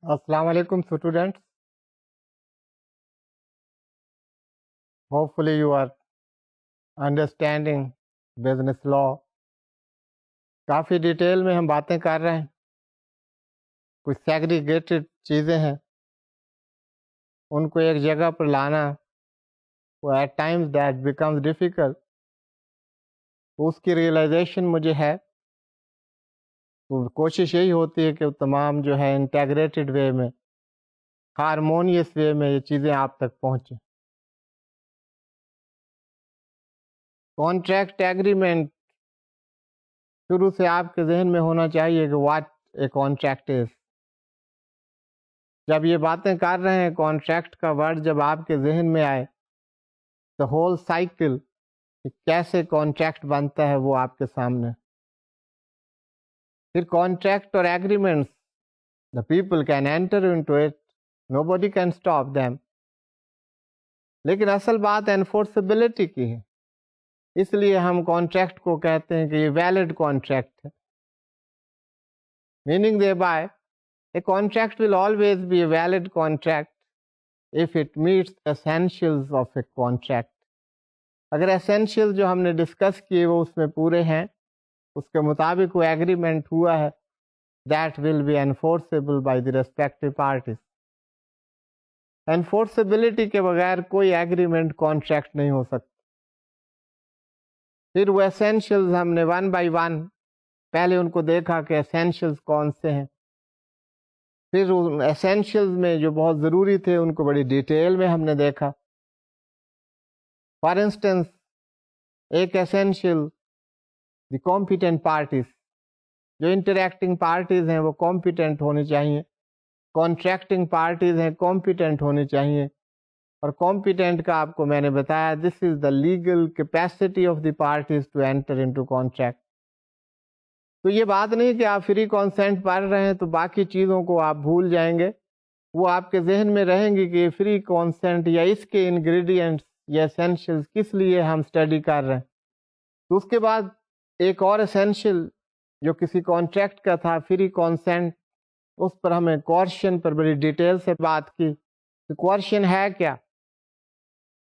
Assalamu alaikum students. Hopefully you are understanding business law. Coffee detail میں ہم باتیں کر رہے ہیں. کچھ سیگریگیٹڈ چیزیں ہیں, ان کو ایک جگہ پر لانا at times that becomes difficult. اس کی ریئلائزیشن مجھے ہے, تو کوشش یہی ہوتی ہے کہ تمام جو ہے انٹیگریٹڈ وے میں, ہارمونیس وے میں یہ چیزیں آپ تک پہنچیں. کانٹریکٹ ایگریمنٹ شروع سے آپ کے ذہن میں ہونا چاہیے کہ واٹ اے کانٹریکٹ از. جب یہ باتیں کر رہے ہیں کانٹریکٹ کا ورڈ جب آپ کے ذہن میں آئے, دا ہول سائیکل کیسے کانٹریکٹ بنتا ہے وہ آپ کے سامنے. پھر کانٹریکٹ اور agreements, the people can enter into it, nobody can stop them. لیکن اصل بات انفورسبلٹی کی ہے, اس لیے ہم کانٹریکٹ کو کہتے ہیں کہ یہ ویلڈ کانٹریکٹ ہے. Meaning they by a contract will always be a valid contract if it meets essentials of a contract. اگر essentials جو ہم نے ڈسکس کیے وہ اس میں پورے ہیں, اس کے مطابق وہ ایگریمنٹ ہوا ہے, that will be enforceable by the respective parties. enforceability کے بغیر کوئی ایگریمنٹ کانٹریکٹ نہیں ہو سکتا. پھر وہ essentials ہم نے ون بائی ون پہلے ان کو دیکھا کہ essentials کون سے ہیں. پھر ایسینشیلز میں جو بہت ضروری تھے ان کو بڑی ڈیٹیل میں ہم نے دیکھا. فار انسٹنس ایک ایسینشیل دی کمپیٹنٹ پارٹیز, جو انٹریکٹنگ پارٹیز ہیں وہ کمپیٹنٹ ہونی چاہیے, کانٹریکٹنگ پارٹیز ہیں کمپیٹنٹ ہونی چاہیے. اور کمپیٹنٹ کا آپ کو میں نے بتایا this is the legal capacity of the parties to enter into contract. تو یہ بات نہیں کہ آپ فری کانسینٹ پڑھ رہے ہیں تو باقی چیزوں کو آپ بھول جائیں گے, وہ آپ کے ذہن میں رہیں گی کہ فری کانسینٹ یا اس کے انگریڈینٹس یا اسینشیلز کس لیے ہم اسٹڈی کر رہے ہیں. تو اس کے بعد ایک اور اسینشیل جو کسی کانٹریکٹ کا تھا فری کانسینٹ, اس پر ہمیں کوارشن پر بڑی ڈیٹیل سے بات کی. تو کوارشن ہے کیا,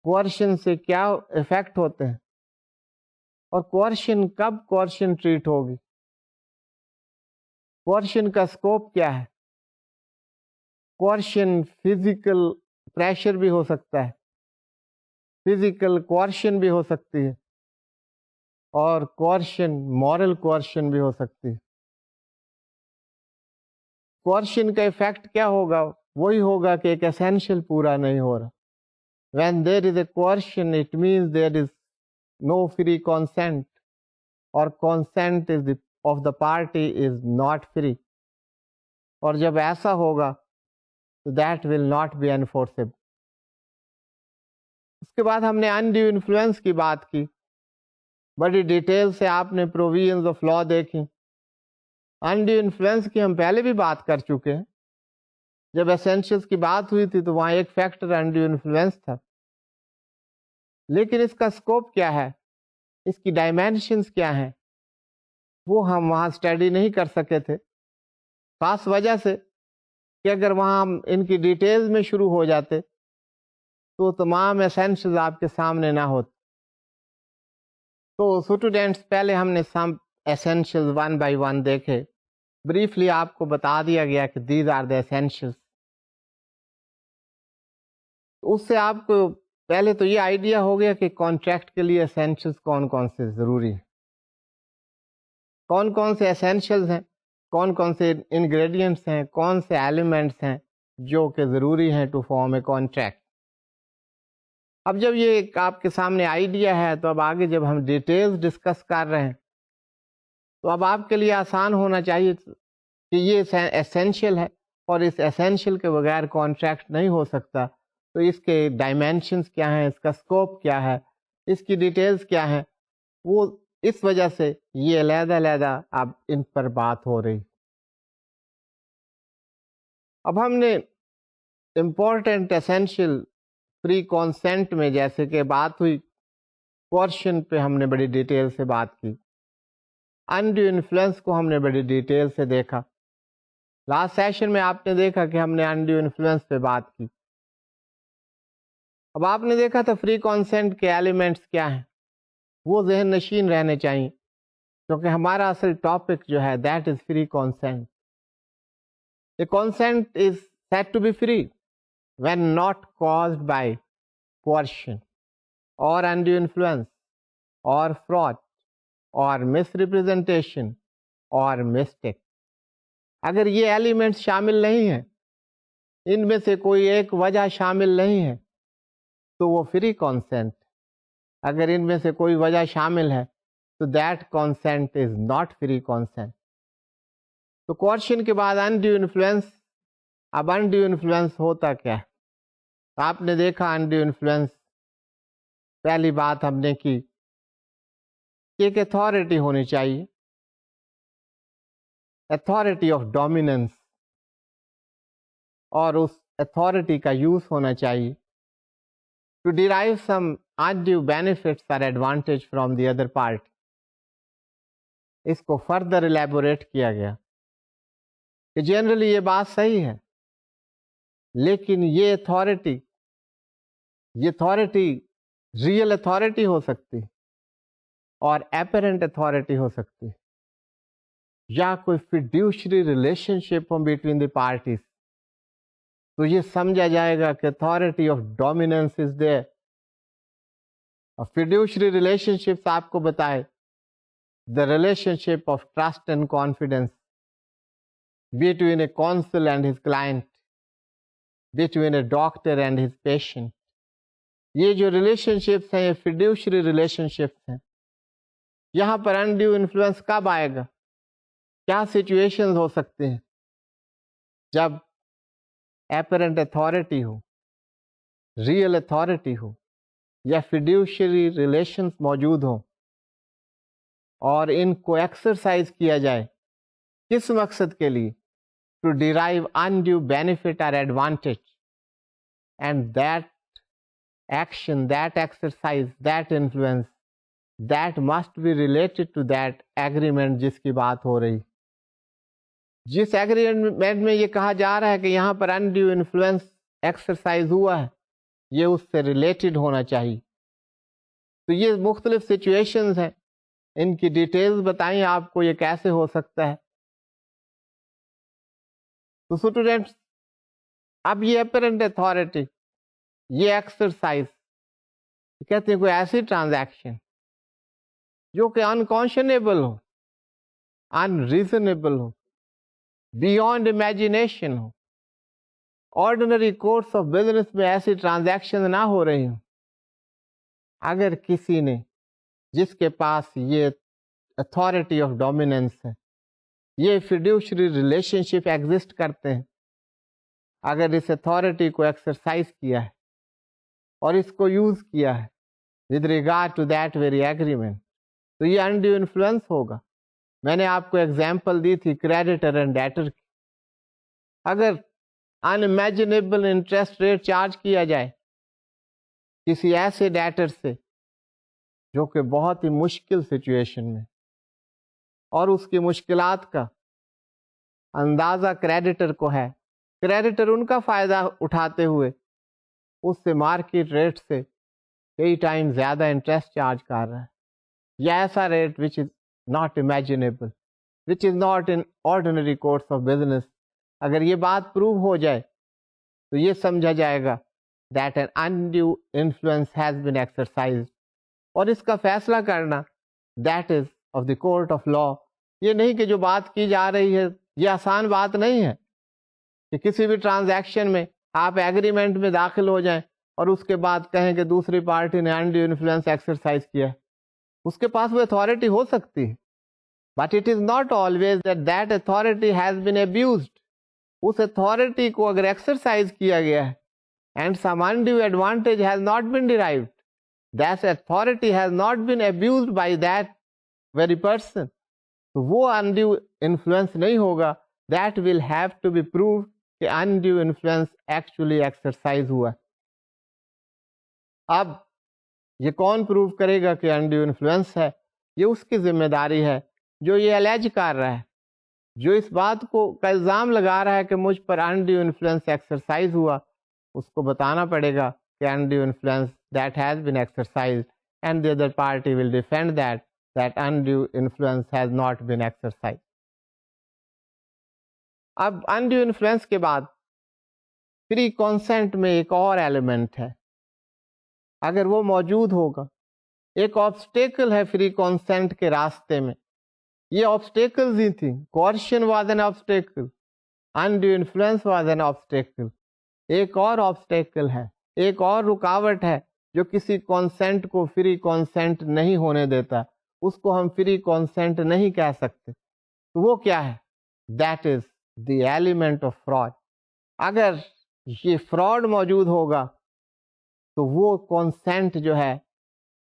کوارشن سے کیا ایفیکٹ ہوتے ہیں, اور کوارشن کب کوارشن ٹریٹ ہوگی, کوارشن کا اسکوپ کیا ہے. کوارشن فزیکل پریشر بھی ہو سکتا ہے, فزیکل کوارشن بھی ہو سکتی ہے, اور کوارشن مورل کوارشن بھی ہو سکتی ہے. کوارشن کا ایفیکٹ کیا ہوگا, وہی ہوگا کہ ایک ایسینشیل پورا نہیں ہو رہا. when there is a coercion it means there is no free consent, or consent is of the party is not free. اور جب ایسا ہوگا تو that will not be enforceable. اس کے بعد ہم نے انڈیو انفلوئنس کی بات کی, بڑی ڈیٹیل سے آپ نے پروویژنز آف لا دیکھی. انڈیو انفلوئنس کی ہم پہلے بھی بات کر چکے ہیں, جب ایسینشیلز کی بات ہوئی تھی تو وہاں ایک فیکٹر انڈیو انفلوئنس تھا. لیکن اس کا اسکوپ کیا ہے, اس کی ڈائمینشنز کیا ہیں, وہ ہم وہاں اسٹڈی نہیں کر سکے تھے, خاص وجہ سے کہ اگر وہاں ہم ان کی ڈیٹیلز میں شروع ہو جاتے تو تمام ایسینشیلز آپ کے سامنے نہ ہوتے. تو اسٹوڈینٹس پہلے ہم نے سم ایسینشیلز ون بائی ون دیکھے, بریفلی آپ کو بتا دیا گیا کہ دیز آر دا ایسینشیلز. اس سے آپ کو پہلے تو یہ آئیڈیا ہو گیا کہ کانٹریکٹ کے لیے ایسینشیلز کون کون سے ضروری ہیں, کون کون سے ایسینشیلز ہیں, کون کون سے انگریڈینٹس ہیں, کون سے ایلیمنٹس ہیں جو کہ ضروری ہیں ٹو فارم اے کانٹریکٹ. اب جب یہ ایک آپ کے سامنے آئیڈیا ہے تو اب آگے جب ہم ڈیٹیلز ڈسکس کر رہے ہیں تو اب آپ کے لیے آسان ہونا چاہیے کہ یہ ایسینشیل ہے اور اس ایسینشیل کے بغیر کانٹریکٹ نہیں ہو سکتا. تو اس کے ڈائمینشنز کیا ہیں, اس کا اسکوپ کیا ہے, اس کی ڈیٹیلز کیا ہیں, وہ اس وجہ سے یہ علیحدہ علیحدہ اب ان پر بات ہو رہی. اب ہم نے امپورٹنٹ ایسینشیل فری کانسینٹ میں جیسے کہ بات ہوئی کوارشن پہ ہم نے بڑی ڈیٹیل سے بات کی, انڈیو انفلوئنس کو ہم نے بڑی ڈیٹیل سے دیکھا. لاسٹ سیشن میں آپ نے دیکھا کہ ہم نے انڈیو انفلوئنس پہ بات کی. اب آپ نے دیکھا تھا فری کانسینٹ کے ایلیمنٹس کیا ہیں، وہ ذہن نشین رہنے چاہیے، کیونکہ ہمارا اصل ٹاپک جو ہے that is free consent. A consent is said to be free when not caused by coercion or undue influence or fraud or misrepresentation or mistake. اگر یہ ایلیمنٹس شامل نہیں ہیں، ان میں سے کوئی ایک وجہ شامل نہیں ہے تو وہ فری کانسینٹ. اگر ان میں سے کوئی وجہ شامل ہے تو that consent is not free consent. تو کوشچن کے بعد انڈیو انفلوئنس. اب انڈیو انفلوئنس ہوتا کیا ہے؟ آپ نے دیکھا انڈیو انفلوئنس، پہلی بات ہم نے کی کہ ایک اتھارٹی ہونی چاہیے، اتھارٹی آف ڈومیننس، اور اس اتھارٹی کا یوز ہونا چاہیے to derive some undue benefits اور advantage from the other party. اس کو فردر الیبوریٹ کیا گیا کہ جنرلی یہ بات صحیح ہے، لیکن یہ اتھارٹی ریئل اتھارٹی ہو سکتی اور اپیرنٹ اتھارٹی ہو سکتی، یا کوئی فیڈیوشری ریلیشن شپ ہو بٹوین دی پارٹیز، تو یہ سمجھا جائے گا کہ authority of dominance is there. Fiduciary relationships آپ کو بتائے the relationship of trust and confidence between a counsel and his client, between a doctor and his patient. یہ جو ریلیشن شپس ہیں یہ فیڈیوشری ریلیشن شپس ہیں. یہاں پر undue influence کب آئے گا؟ کیا سچویشنز ہو سکتے ہیں جب اپیرنٹ اتھارٹی ہو، ریئل اتھارٹی ہو، یا فیڈیوشری ریلیشنز موجود ہوں اور ان کو ایکسرسائز کیا جائے کس مقصد کے لیے؟ ٹو ڈیرائیو انڈیو بینیفٹ اور advantage. And that action, that exercise, that influence, that must be related to that agreement جس کی بات ہو رہی. جس ایگریمنٹ میں یہ کہا جا رہا ہے کہ یہاں پر انڈیو انفلوئنس ایکسرسائز ہوا ہے، یہ اس سے ریلیٹڈ ہونا چاہیے. تو یہ مختلف سچویشنز ہیں، ان کی ڈیٹیلز بتائیں آپ کو یہ کیسے ہو سکتا ہے. تو اسٹوڈینٹس، اب یہ اپیرنٹ اتھارٹی، یہ ایکسرسائز، کہتے ہیں کوئی ایسی ٹرانزیکشن جو کہ انکانشنیبل ہو، انریزنیبل ہو، بیونڈ امیجنیشن ہو. آرڈنری کورس آف بزنس میں ایسی ٹرانزیکشن نہ ہو رہی ہوں. اگر کسی نے، جس کے پاس یہ اتھارٹی آف ڈومیننس ہے، یہ فیڈیوشری ریلیشن شپ ایگزسٹ کرتے ہیں، اگر اس اتھارٹی کو ایکسرسائز کیا ہے اور اس کو یوز کیا ہے with regard to that very agreement, تو یہ انڈیو انفلوئنس ہوگا. میں نے آپ کو ایگزامپل دی تھی کریڈیٹر اینڈ ڈیٹر کی. اگر انمیجنیبل انٹرسٹ ریٹ چارج کیا جائے کسی ایسے ڈیٹر سے جو کہ بہت ہی مشکل سچویشن میں، اور اس کی مشکلات کا اندازہ کریڈیٹر کو ہے، کریڈیٹر ان کا فائدہ اٹھاتے ہوئے اس سے مارکیٹ ریٹ سے کئی ٹائم زیادہ انٹرسٹ چارج کر رہا ہے، یا ایسا rate which is not imaginable, which is not in ordinary course of business. اگر یہ بات پروو ہو جائے تو یہ سمجھا جائے گا that an undue influence has been exercised, اور اس کا فیصلہ کرنا that is of the court of law. یہ نہیں کہ جو بات کی جا رہی ہے یہ آسان بات نہیں ہے کہ کسی بھی ٹرانزیکشن میں آپ ایگریمنٹ میں داخل ہو جائیں اور اس کے بعد کہیں کہ دوسری پارٹی نے انڈیو انفلوئنس ایکسرسائز کیا ہے. اس کے پاس وہ اتھارٹی ہو سکتی ہے، but it is not always that that authority has been abused. اس اتھارٹی کو اگر ایکسرسائز کیا گیا ہے and some undue advantage has not been derived, that authority has not been abused by that very person, تو وہ undue influence نہیں ہوگا. that will have to be proved کہ undue influence actually exercise ہوا. اب یہ کون پروو کرے گا کہ undue influence ہے؟ یہ اس کی ذمہ داری ہے جو یہ الیج کر رہا ہے، جو اس بات کا الزام لگا رہا ہے کہ مجھ پر انڈیو انفلوئنس ایکسرسائز ہوا، اس کو بتانا پڑے گا کہ undue influence that has been exercise and the other party will defend that undue influence has not been exercise. اب انڈیو انفلوئنس کے بعد فری کانسینٹ میں ایک اور ایلیمنٹ ہے. اگر وہ موجود ہوگا، ایک آبسٹیکل ہے فری کانسینٹ کے راستے میں. یہ آبسٹیکلز ہی تھیں. Coercion was an obstacle, undue influence was an obstacle. ایک اور آبسٹیکل ہے، ایک اور رکاوٹ ہے جو کسی کانسینٹ کو فری کانسینٹ نہیں ہونے دیتا. اس کو ہم فری کانسینٹ نہیں کہہ سکتے. تو وہ کیا ہے؟ That is the element of fraud. اگر یہ فراڈ موجود ہوگا تو وہ کانسینٹ جو ہے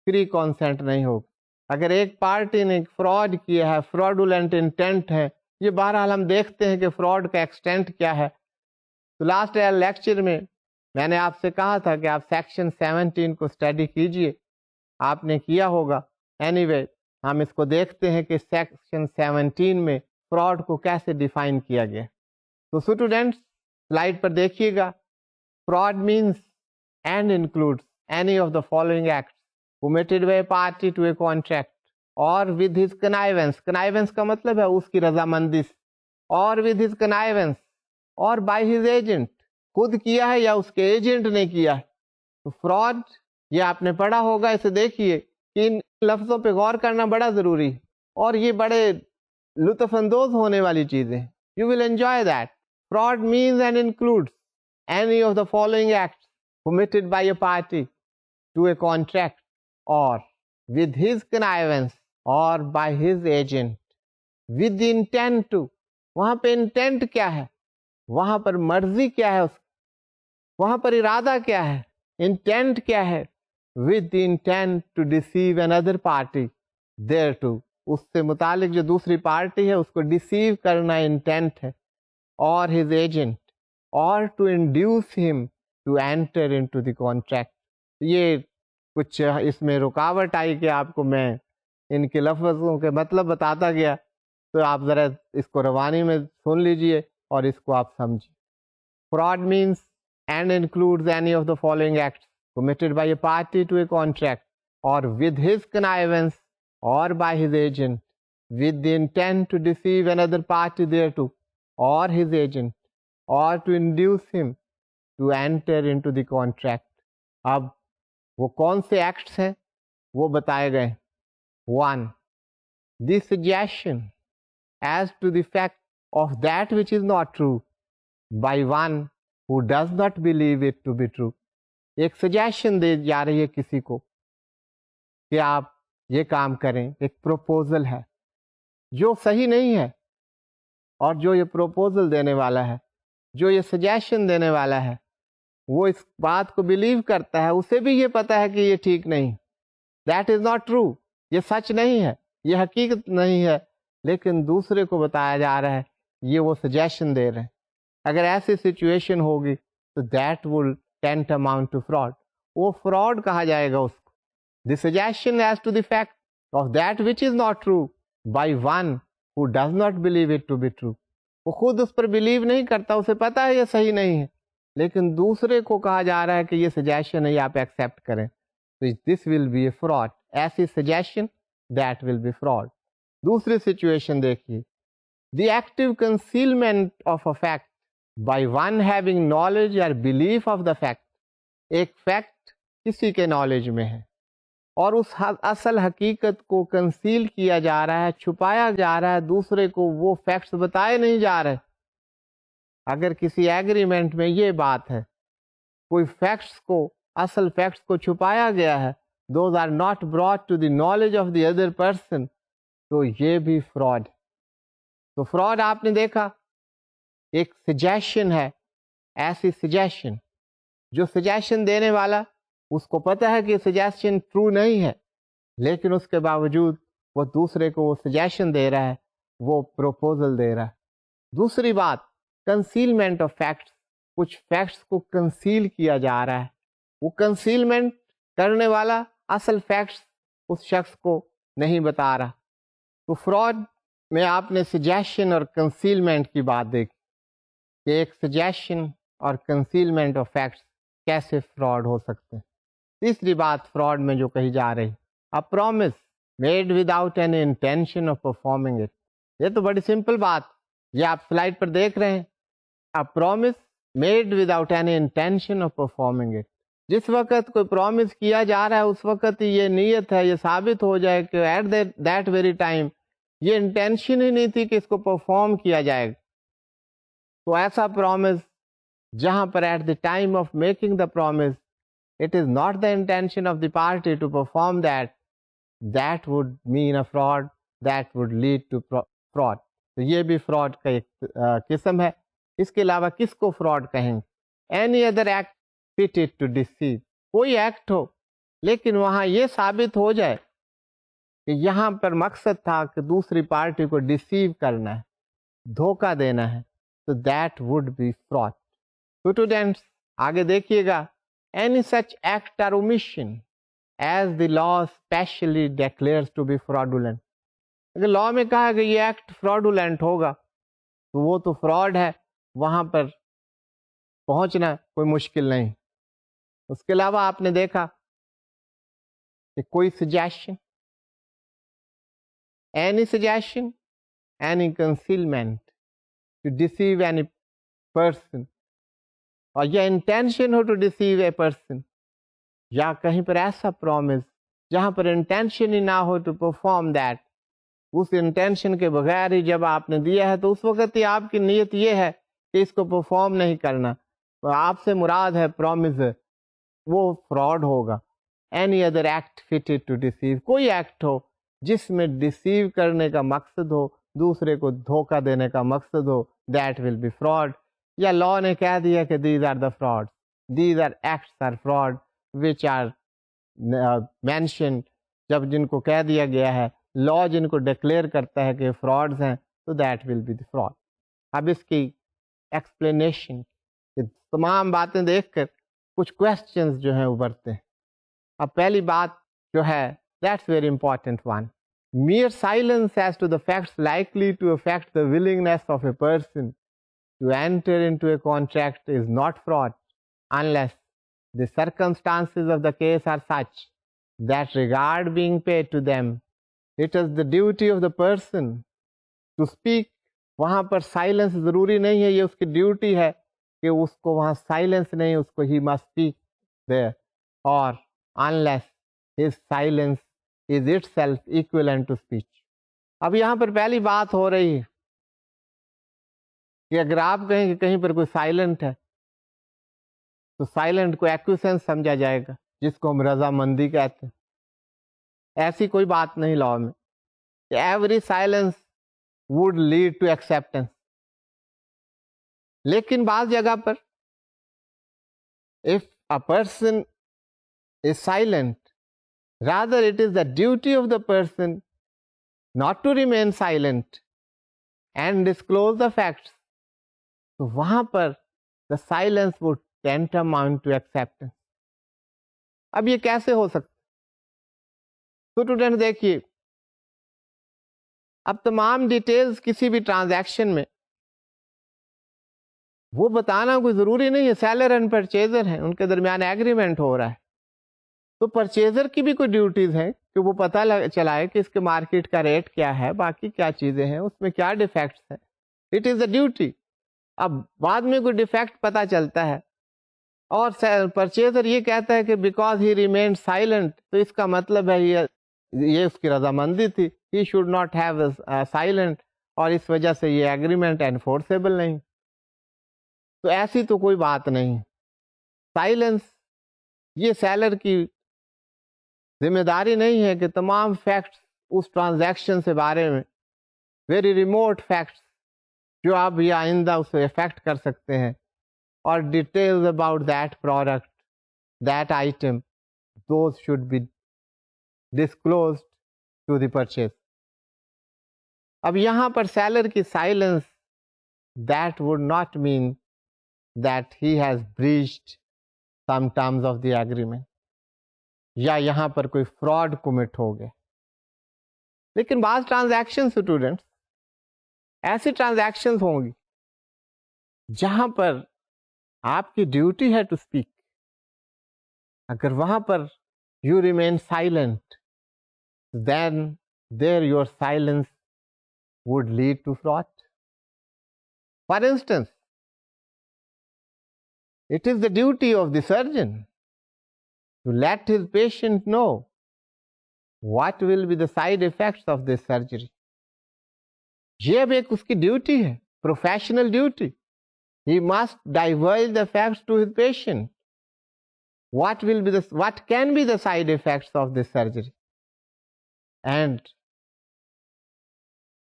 فری کانسینٹ نہیں ہوگا. اگر ایک پارٹی نے فراڈ کیا ہے، فراڈولنٹ انٹینٹ ہے، یہ بہرحال ہم دیکھتے ہیں کہ فراڈ کا ایکسٹینٹ کیا ہے. تو لاسٹ لیکچر میں نے آپ سے کہا تھا کہ آپ سیکشن 17 کو اسٹڈی کیجئے. آپ نے کیا ہوگا. اینی وے ہم اس کو دیکھتے ہیں کہ سیکشن 17 میں فراڈ کو کیسے ڈیفائن کیا گیا. تو اسٹوڈینٹس سلائڈ پر دیکھیے گا. Fraud means and includes any of the following acts committed by a party to a contract or with his connivance. Connivance کا مطلب ہے اس کی رضامندی سے. or with his connivance or by his agent. خود کیا ہے یا اس کے ایجنٹ نے کیا ہے. تو فراڈ یہ آپ نے پڑھا ہوگا. اسے دیکھیے کہ ان لفظوں پہ غور کرنا بڑا ضروری ہے اور یہ بڑے لطف اندوز ہونے والی چیزیں. You will enjoy that. Fraud means and includes any of the following acts committed by a party to a contract or with his connivance or by his agent with the intent to. وہاں پہ intent کیا ہے؟ وہاں پر مرضی کیا ہے اس کی؟ وہاں پر ارادہ کیا ہے؟ انٹینٹ کیا ہے؟ with the intent to deceive another party thereto. اس سے متعلق جو دوسری پارٹی ہے اس کو ڈیسیو کرنا انٹینٹ ہے. or his agent or to induce him to enter into the contract. یہ کچھ اس میں رکاوٹ آئی کہ آپ کو میں ان کے لفظوں کے مطلب بتاتا گیا، تو آپ ذرا اس کو روانی میں سن لیجئے اور اس کو آپ سمجھیں. Fraud means and includes any of the following acts committed by a party to a contract or with his connivance or by his agent with the intent to deceive another party thereto or his agent or to induce him to enter into the contract. اب وہ کون سے acts ہیں وہ بتائے گئے. 1. The suggestion as to the fact of that which is not true by one who does not believe it to be true. ایک suggestion دے جا رہی ہے کسی کو کہ آپ یہ کام کریں. ایک پروپوزل ہے جو صحیح نہیں ہے، اور جو یہ پروپوزل دینے والا ہے، جو یہ سجیشن دینے والا ہے، وہ اس بات کو بلیو کرتا ہے، اسے بھی یہ پتا ہے کہ یہ ٹھیک نہیں. That is not true. یہ سچ نہیں ہے، یہ حقیقت نہیں ہے، لیکن دوسرے کو بتایا جا رہا ہے، یہ وہ سجیشن دے رہے ہیں. اگر ایسی سچویشن ہوگی تو that will tantamount to fraud. وہ فراڈ کہا جائے گا اس کو. The suggestion as to the fact of that which is not true by one who does not believe it to be true. وہ خود اس پر بلیو نہیں کرتا، اسے پتا ہے یہ صحیح نہیں ہے، لیکن دوسرے کو کہا جا رہا ہے کہ یہ سجیشن ہے، آپ ایکسیپٹ کریں. تو this will be a fraud. ایسی suggestion that will be fraud. دوسری سچویشن دیکھیے. The active concealment of a fact by one having knowledge or belief of the fact. ایک فیکٹ کسی کے نالج میں ہے اور اس اصل حقیقت کو کنسیل کیا جا رہا ہے، چھپایا جا رہا ہے، دوسرے کو وہ فیکٹس بتائے نہیں جا رہے. اگر کسی ایگریمنٹ میں یہ بات ہے، کوئی فیکٹس کو، اصل فیکٹس کو چھپایا گیا ہے، those are not brought to the knowledge of the other person, تو یہ بھی فراڈ. تو فراڈ آپ نے دیکھا ایک سجیشن ہے. ایسی سجیشن جو سجیشن دینے والا اس کو پتہ ہے کہ سجیشن ٹرو نہیں ہے، لیکن اس کے باوجود وہ دوسرے کو وہ سجیشن دے رہا ہے، وہ پروپوزل دے رہا ہے. دوسری بات کنسیلمنٹ آف فیکٹس. کچھ فیکٹس کو کنسیل کیا جا رہا ہے، وہ کنسیلمنٹ کرنے والا اصل فیکٹس اس شخص کو نہیں بتا رہا. تو فراڈ میں آپ نے سجیشن اور کنسیلمنٹ کی بات دیکھی کہ ایک سجیشن اور کنسیلمنٹ آف فیکٹس کیسے فراڈ ہو سکتے ہیں. تیسری بات فراڈ میں جو کہی جا رہی a promise made without any intention of performing it. یہ تو بڑی سمپل بات، یہ آپ سلائڈ پر دیکھ رہے ہیں. a promise made without any intention of performing it. جس وقت کوئی پرومس کیا جا رہا ہے اس وقت یہ نیت ہے، یہ ثابت ہو جائے کہ ایٹ دیٹ ویری ٹائم یہ انٹینشن ہی نہیں تھی کہ اس کو پرفارم کیا جائے گا. تو ایسا پرومس جہاں پر at the time of making the promise it is not the intention of the party to perform that would mean a fraud, that would lead to fraud. تو یہ بھی fraud کا ایک قسم ہے. اس کے علاوہ کس کو fraud کہیں گے؟ any other act fitted to deceive. کوئی ایکٹ ہو لیکن وہاں یہ ثابت ہو جائے کہ یہاں پر مقصد تھا کہ دوسری پارٹی کو ڈیسیو کرنا ہے، دھوکہ دینا ہے، تو that would be fraud. Students آگے دیکھیے گا any such act or omission as the law specially declares to be fraudulent. اگر لا میں کہا کہ یہ ایکٹ fraudulent ہوگا تو وہ تو فراڈ ہے، وہاں پر پہنچنا کوئی مشکل نہیں. اس کے علاوہ آپ نے دیکھا کہ کوئی suggestion, any suggestion, any concealment to deceive any person اور یا انٹینشن ہو ٹو ڈیسیو اے پرسن، یا کہیں پر ایسا پرومس جہاں پر انٹینشن ہی نہ ہو ٹو پرفارم دیٹ، اس انٹینشن کے بغیر ہی جب آپ نے دیا ہے تو اس وقت ہی آپ کی نیت یہ ہے کہ اس کو پرفارم نہیں کرنا، تو آپ سے مراد ہے پرومس، وہ فراڈ ہوگا. Any other act fitted to deceive, کوئی ایکٹ ہو جس میں ڈیسیو کرنے کا مقصد ہو، دوسرے کو دھوکہ دینے کا مقصد ہو، دیٹ ول بی فراڈ. یا لا نے کہہ دیا کہ these are the fraud, these are acts are fraud which are mentioned, جب جن کو کہہ دیا گیا ہے، لا جن کو ڈکلیئر کرتا ہے کہ فراڈز ہیں تو that will be the fraud. اب اس کی ایکسپلینیشن، تمام باتیں دیکھ کر کچھ کوشچنز جو ہیں ابھرتے ہیں. اب پہلی بات جو ہے that's very important one, mere silence as to the facts likely to affect the willingness of a person to enter into a contract is not fraud unless the circumstances of the case are such that regard being paid to them, it is the duty of the person to speak. وہاں پر silence ضروری نہیں ہے، یہ اس کی duty ہے کہ اس کو وہاں سائلنس نہیں، اس کو he must speak there, or unless his silence is itself equivalent to speech. اب یہاں پر پہلی بات ہو رہی ہے کہ اگر آپ کہیں کہ کہیں پر کوئی سائلنٹ ہے تو سائلنٹ کو ایکویسنس سمجھا جائے گا، جس کو ہم رضامندی کہتے ہیں. ایسی کوئی بات نہیں لا میں کہ every silence would lead to acceptance. لیکن بعض جگہ پر if a person is silent, rather it is the duty of the person not to remain silent and disclose the facts. تو وہاں پر the silence would tantamount to acceptance. اب یہ کیسے ہو سکتا؟ Student دیکھیے، اب تمام ڈیٹیلز کسی بھی ٹرانزیکشن میں وہ بتانا کوئی ضروری نہیں ہے. سیلر اینڈ پرچیزر ہیں، ان کے درمیان ایگریمنٹ ہو رہا ہے، تو پرچیزر کی بھی کوئی ڈیوٹیز ہیں کہ وہ پتہ چلائے کہ اس کے مارکیٹ کا ریٹ کیا ہے، باقی کیا چیزیں ہیں، اس میں کیا ڈیفیکٹس ہیں. It is a duty. اب بعد میں کوئی ڈیفیکٹ پتہ چلتا ہے اور پرچیزر یہ کہتا ہے کہ بیکاز ہی ریمینڈ سائلنٹ، تو اس کا مطلب ہے یہ اس کی رضامندی تھی، he should not have silent, اور اس وجہ سے یہ ایگریمنٹ انفورسیبل نہیں. تو ایسی تو کوئی بات نہیں. سائلنس یہ سیلر کی ذمہ داری نہیں ہے کہ تمام فیکٹس اس ٹرانزیکشن سے بارے میں، ویری ریموٹ فیکٹس جو آپ یہ آئندہ اسے افیکٹ کر سکتے ہیں، اور details about that product, that item, those should be disclosed to the purchase. اب یہاں پر سیلر کی silence that would not mean that he has breached some terms of the agreement، یا یہاں پر کوئی فراڈ کمٹ ہو گیا. لیکن بعض ٹرانزیکشن اسٹوڈنٹس ایسی ٹرانزیکشنز ہوں گی جہاں پر آپ کی ڈیوٹی ہے ٹو اسپیک. اگر وہاں پر you remain silent then there your silence would lead to fraud. For instance, it is the duty of the surgeon to let his patient know what will be the side effects of this surgery. یہ اب ایک اس کی duty ہے, professional duty. He must divulge the facts to his patient. What can be the side effects of this surgery? And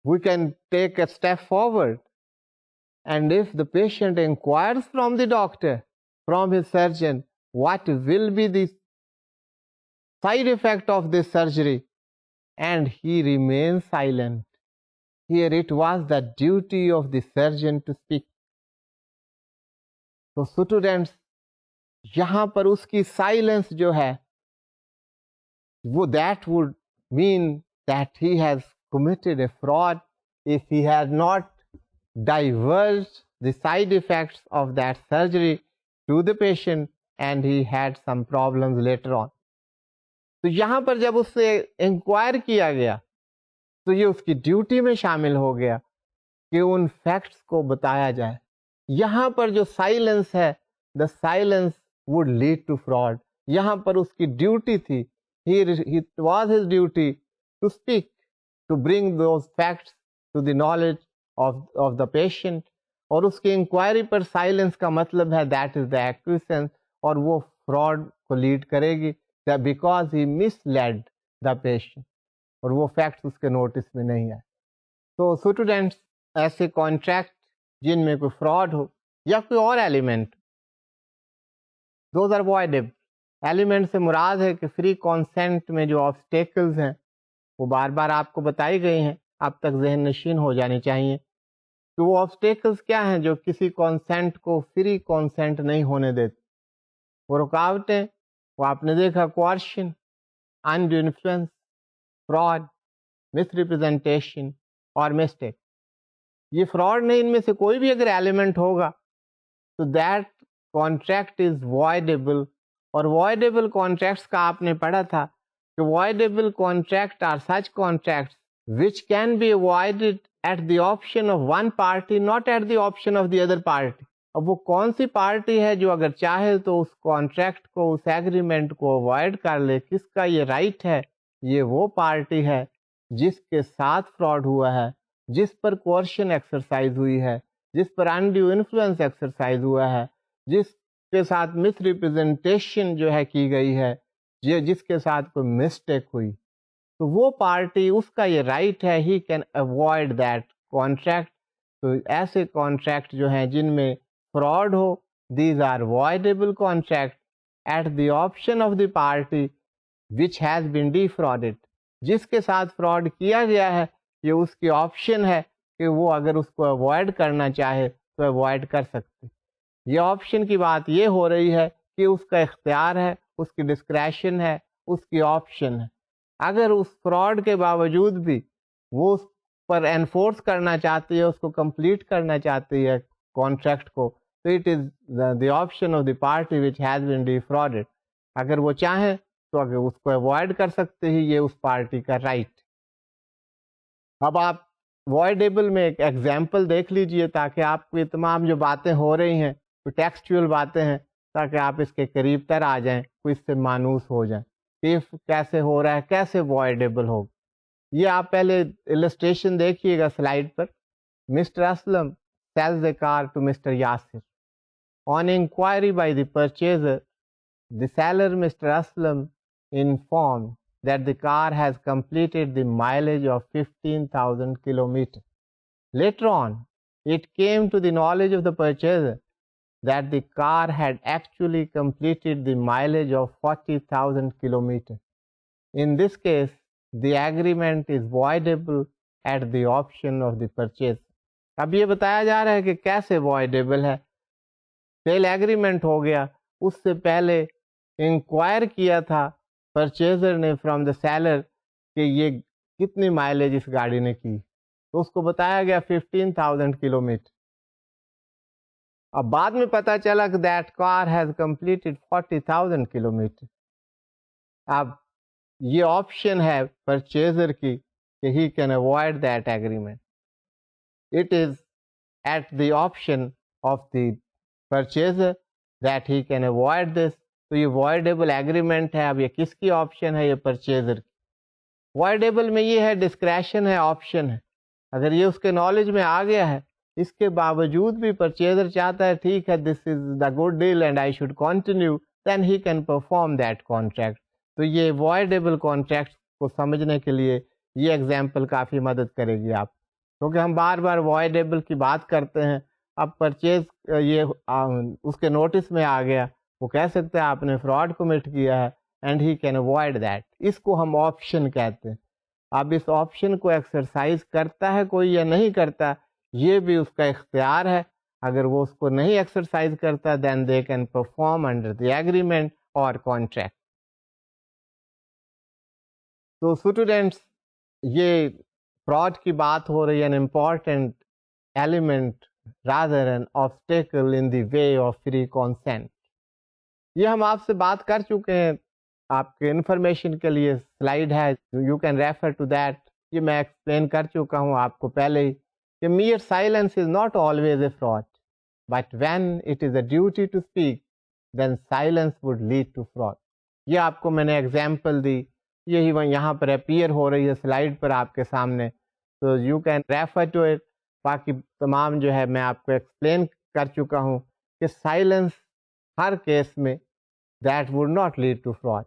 we can take a step forward, and if the patient inquires from the doctor, from his surgeon, what will be the side effect of this surgery, and he remains silent, here it was the duty of the surgeon to speak. So students, یہاں پر اس کی silence جو ہے وہ that would mean that he has committed a fraud if he has not divulged the side effects of that surgery to the patient and he had some problems later on. تو یہاں پر جب اس سے enquire کیا گیا تو یہ اس کی duty میں شامل ہو گیا کہ ان فیکٹس کو بتایا جائے. یہاں پر جو سائلنس ہے, the silence would lead to fraud. یہاں پر اس کی ڈیوٹی تھی, it was his duty to speak, to bring those facts to the knowledge of the patient. اور اس کی انکوائری پر سائلنس کا مطلب ہے that is the acquiescence, اور وہ فراڈ کو لیڈ کرے گی because he misled the patient, اور وہ فیکٹس اس کے نوٹس میں نہیں آئے. تو اسٹوڈینٹس, ایسے کانٹریکٹ جن میں کوئی فراڈ ہو یا کوئی اور element, those are voidable. Element سے مراد ہے کہ فری کانسینٹ میں جو آبسٹیکلز ہیں وہ بار بار آپ کو بتائی گئی ہیں, اب تک ذہن نشین ہو جانی چاہیے کہ وہ آبسٹیکلز کیا ہیں جو کسی کانسینٹ کو فری کانسینٹ نہیں ہونے دیتے. وہ رکاوٹیں, وہ آپ نے دیکھا, کوارشن, انڈیو انفلوئنس, فراڈ, مس ریپرزینٹیشن اور مسٹیک. یہ فراڈ نہیں, ان میں سے کوئی بھی اگر ایلیمنٹ ہوگا تو دیٹ کانٹریکٹ از voidable. اور voidable کانٹریکٹس کا آپ نے پڑھا تھا کہ voidable contract are such contracts which can be avoided at the option of one party, not at the option of the other party. اب وہ کون سی پارٹی ہے جو اگر چاہے تو اس کانٹریکٹ کو, اس ایگریمنٹ کو اوائڈ کر لے؟ کس کا یہ رائٹ ہے؟ یہ وہ پارٹی ہے جس کے ساتھ فراڈ ہوا ہے, جس پر کوئرشن ایکسرسائز ہوئی ہے, جس پر انڈیو انفلوئنس ایکسرسائز ہوا ہے, جس کے ساتھ مس ریپرزینٹیشن جو ہے کی گئی ہے, جس کے ساتھ کوئی مسٹیک ہوئی. تو وہ پارٹی, اس کا یہ رائٹ ہے, he can avoid that contract. تو ایسے کانٹریکٹ جو ہیں جن میں فراڈ ہو, these are voidable contract at the option of the party which has been defrauded. جس کے ساتھ فراڈ کیا گیا ہے یہ اس کی آپشن ہے کہ وہ اگر اس کو اوائڈ کرنا چاہے تو اوائڈ کر سکتے. یہ آپشن کی بات یہ ہو رہی ہے کہ اس کا اختیار ہے, اس کی ڈسکریشن ہے, اس کی آپشن ہے. اگر اس فراڈ کے باوجود بھی وہ اس پر انفورس کرنا چاہتی ہے, اس کو کمپلیٹ کرنا چاہتی ہے کانٹریکٹ کو, تو it is the option of the party which has been defrauded. اگر وہ چاہیں تو اگر اس کو اوائڈ کر سکتے ہی, یہ اس پارٹی کا رائٹ. اب آپ وائڈیبل میں ایک ایگزامپل دیکھ لیجئے تاکہ آپ کو یہ تمام جو باتیں ہو رہی ہیں ٹیکسچوئل باتیں ہیں, تاکہ آپ اس کے قریب تر آ جائیں, کوئی اس سے مانوس ہو جائیں. ایف کیسے ہو رہا ہے, کیسے وائڈیبل ہو. یہ آپ پہلے السٹریشن دیکھیے گا سلائڈ پر. Mister Aslam sells a car to Mr. Yasir. On inquiry by the purchaser, the seller Mr. Aslam informed that the car has completed the mileage of 15,000 kilometers. Later on, it came to the knowledge of the purchaser that the car had actually completed the mileage of 40,000 kilometers. In this case, the agreement is voidable at the option of the purchaser. اب یہ بتایا جا رہا ہے کہ کیسے voidable ہے. Cell agreement ہو گیا, اس سے پہلے انکوائر کیا تھا پرچیزر نے فرام دا سیلر کہ یہ کتنی مائلیج اس گاڑی نے کی. تو اس کو بتایا گیا 15,000 کلو میٹر. اب بعد میں پتا چلا کہ that car has completed 40,000 kilometre. اب یہ آپشن ہے پرچیزر کی کہ he can avoid that agreement. It is at the option of the purchaser that he can avoid this. تو یہ وائڈیبل ایگریمنٹ ہے. اب یہ کس کی آپشن ہے؟ یہ پرچیزر کی. وائڈیبل میں یہ ہے ڈسکریشن ہے، آپشن ہے. اگر یہ اس کے نالج میں آ گیا ہے، اس کے باوجود بھی پرچیزر چاہتا ہے ٹھیک ہے this is the good deal and I should continue, then he can perform that contract. تو یہ وائڈیبل کانٹریکٹ کو سمجھنے کے لیے یہ ایگزامپل کافی مدد کرے گی آپ، کیونکہ ہم بار بار وائڈیبل کی بات کرتے ہیں. اب پرچیز یہ اس کے نوٹس میں آ گیا، وہ کہہ سکتے ہیں آپ نے فراڈ کمٹ کیا ہے and he can avoid that. اس کو ہم آپشن کہتے ہیں. اب اس آپشن کو ایکسرسائز کرتا ہے کوئی یا نہیں کرتا، یہ بھی اس کا اختیار ہے. اگر وہ اس کو نہیں ایکسرسائز کرتا then they can perform under the agreement اور کانٹریکٹ. تو اسٹوڈینٹس، یہ فراڈ کی بات ہو رہی ہے، an important element rather an obstacle in the way of free consent. یہ ہم آپ سے بات کر چکے ہیں. آپ کے انفارمیشن کے لیے سلائیڈ ہے، you can refer to that. یہ میں ایکسپلین کر چکا ہوں آپ کو پہلے ہی کہ mere silence is not always a fraud, but when it is a duty to speak, then silence would lead to fraud. یہ آپ کو میں نے ایگزامپل دی، یہی یہاں پر اپیئر ہو رہی ہے سلائیڈ پر آپ کے سامنے. تو you can refer to it. باقی تمام جو ہے میں آپ کو ایکسپلین کر چکا ہوں کہ سائلنس ہر کیس میں that would not lead to fraud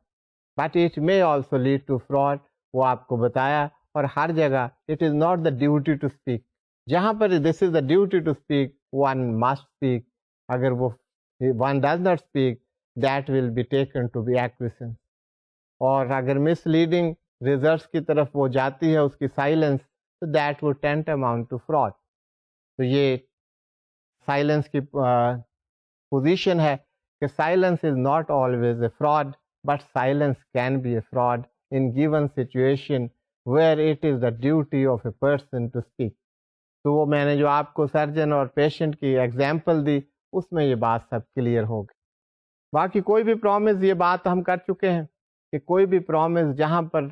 but it may also lead to fraud. وہ آپ کو بتایا. اور ہر جگہ it is not the duty to speak. جہاں پر this is the duty to speak one must speak. اگر وہ one does not speak that will be taken to be acquiescence. اور اگر مس لیڈنگ ریزلٹس کی طرف وہ جاتی ہے اس کی سائلنس، تو that would tantamount to fraud. تو یہ سائلنس کی پوزیشن ہے کہ silence is not always a fraud but silence can be a fraud in given situation where it is the duty of a person to speak. تو وہ میں نے جو آپ کو سرجن اور پیشنٹ کی ایگزامپل دی اس میں یہ بات سب کلیئر ہو گئی. باقی کوئی بھی پرومس، یہ بات ہم کر چکے ہیں کہ کوئی بھی پرومس جہاں پر